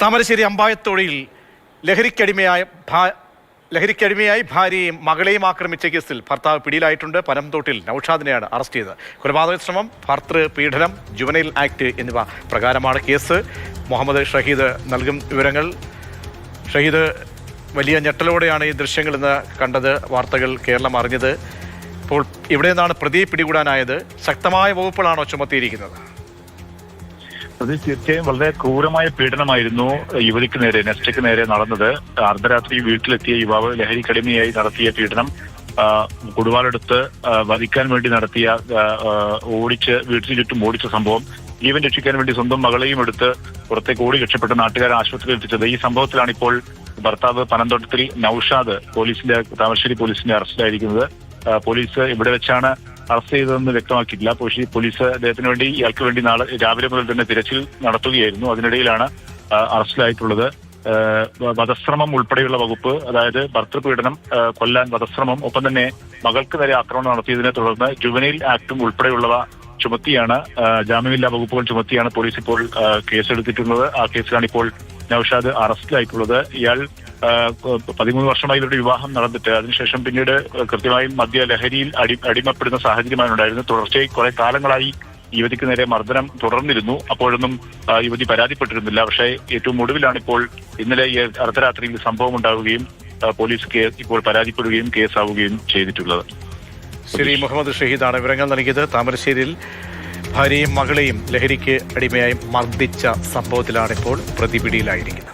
താമരശ്ശേരി അമ്പായത്തോടിയിൽ ലഹരിക്കടിമയായി ഭാര്യയും മകളെയും ആക്രമിച്ച കേസിൽ ഭർത്താവ് പിടിയിലായിട്ടുണ്ട്. പനംതോട്ടിൽ നൌഷാദിനെയാണ് അറസ്റ്റ് ചെയ്തത്. കൊലപാതക ശ്രമം, ഭർതൃ പീഡനം, ജുവനൈൽ ആക്ട് എന്നിവ പ്രകാരമാണ് കേസ്. മുഹമ്മദ് ഷഹീദ് നൽകും വിവരങ്ങൾ. ഷഹീദ്, വലിയ ഞെട്ടലോടെയാണ് ഈ ദൃശ്യങ്ങൾ ഇന്ന് കണ്ടത്, വാർത്തകൾ കേരളം അറിഞ്ഞത്. ഇപ്പോൾ ഇവിടെ നിന്നാണ് പ്രതിയെ പിടികൂടാനായത്. ശക്തമായ വകുപ്പുകളാണോ ചുമത്തിയിരിക്കുന്നത്? അത് തീർച്ചയായും വളരെ ക്രൂരമായ പീഡനമായിരുന്നു യുവതിക്ക് നേരെ, നെസ്റ്റയ്ക്ക് നേരെ നടന്നത്. അർദ്ധരാത്രി വീട്ടിലെത്തിയ യുവാവ് ലഹരിക്കടിമയായി നടത്തിയ പീഡനം, കൊടുവാളെടുത്ത് വധിക്കാൻ വേണ്ടി നടത്തിയ, ഓടിച്ച് വീട്ടിന് ചുറ്റും ഓടിച്ച സംഭവം, ജീവൻ രക്ഷിക്കാൻ വേണ്ടി സ്വന്തം മകളെയും എടുത്ത് പുറത്തേക്ക് ഓടി രക്ഷപ്പെട്ട് നാട്ടുകാരെ ആശുപത്രിയിൽ എത്തിച്ചത്. ഈ സംഭവത്തിലാണ് ഇപ്പോൾ ഭർത്താവ് പനംതോട്ടത്തിൽ നൌഷാദ് താമരശ്ശേരി പോലീസിന്റെ അറസ്റ്റിലായിരിക്കുന്നത്. പോലീസ് ഇവിടെ വെച്ചാണ് അറസ്റ്റ് ചെയ്തതെന്ന് വ്യക്തമാക്കിയിട്ടില്ല. പോലീസ് അദ്ദേഹത്തിന് വേണ്ടി, ഇയാൾക്ക് വേണ്ടി നാളെ രാവിലെ മുതൽ തന്നെ തിരച്ചിൽ നടത്തുകയായിരുന്നു. അതിനിടയിലാണ് അറസ്റ്റിലായിട്ടുള്ളത്. വധശ്രമം ഉൾപ്പെടെയുള്ള വകുപ്പ്, അതായത് ഭർതൃപീഡനം, കൊല്ലാൻ വധശ്രമം, ഒപ്പം തന്നെ മകൾക്ക് നേരെ ആക്രമണം നടത്തിയതിനെ തുടർന്ന് ജുവനൈൽ ആക്ടും ഉൾപ്പെടെയുള്ളവ ചുമത്തിയാണ്, ജാമ്യമില്ലാ വകുപ്പുകൾ ചുമത്തിയാണ് പോലീസ് ഇപ്പോൾ കേസെടുത്തിട്ടുള്ളത്. ആ കേസിലാണ് ഇപ്പോൾ നൌഷാദ് അറസ്റ്റിലായിട്ടുള്ളത്. ഇയാൾ 13 വർഷമായി ഇവരുടെ വിവാഹം നടന്നിട്ട് അതിനുശേഷം പിന്നീട് കൃത്യമായും മദ്യലഹരിയിൽ അടിമപ്പെടുന്ന സാഹചര്യമാണ് ഉണ്ടായിരുന്നത്. തുടർച്ചയായി കുറെ കാലങ്ങളായി യുവതിക്ക് നേരെ മർദ്ദനം തുടർന്നിരുന്നു. അപ്പോഴൊന്നും യുവതി പരാതിപ്പെട്ടിരുന്നില്ല. പക്ഷേ ഏറ്റവും ഒടുവിലാണ് ഇപ്പോൾ ഇന്നലെ ഈ അർദ്ധരാത്രിയിൽ സംഭവം ഉണ്ടാവുകയും പോലീസ് ഇപ്പോൾ പരാതിപ്പെടുകയും കേസാവുകയും ചെയ്തിട്ടുള്ളത്. ശരി, മുഹമ്മദ് ഷഹീദാണ് വിവരങ്ങൾ നൽകിയത്. താമരശ്ശേരിയിൽ ഭാര്യയും മകളെയും ലഹരിക്ക് അടിമയായി മർദ്ദിച്ച സംഭവത്തിലാണ് ഇപ്പോൾ പ്രതി പിടിയിലായിരിക്കുന്നത്.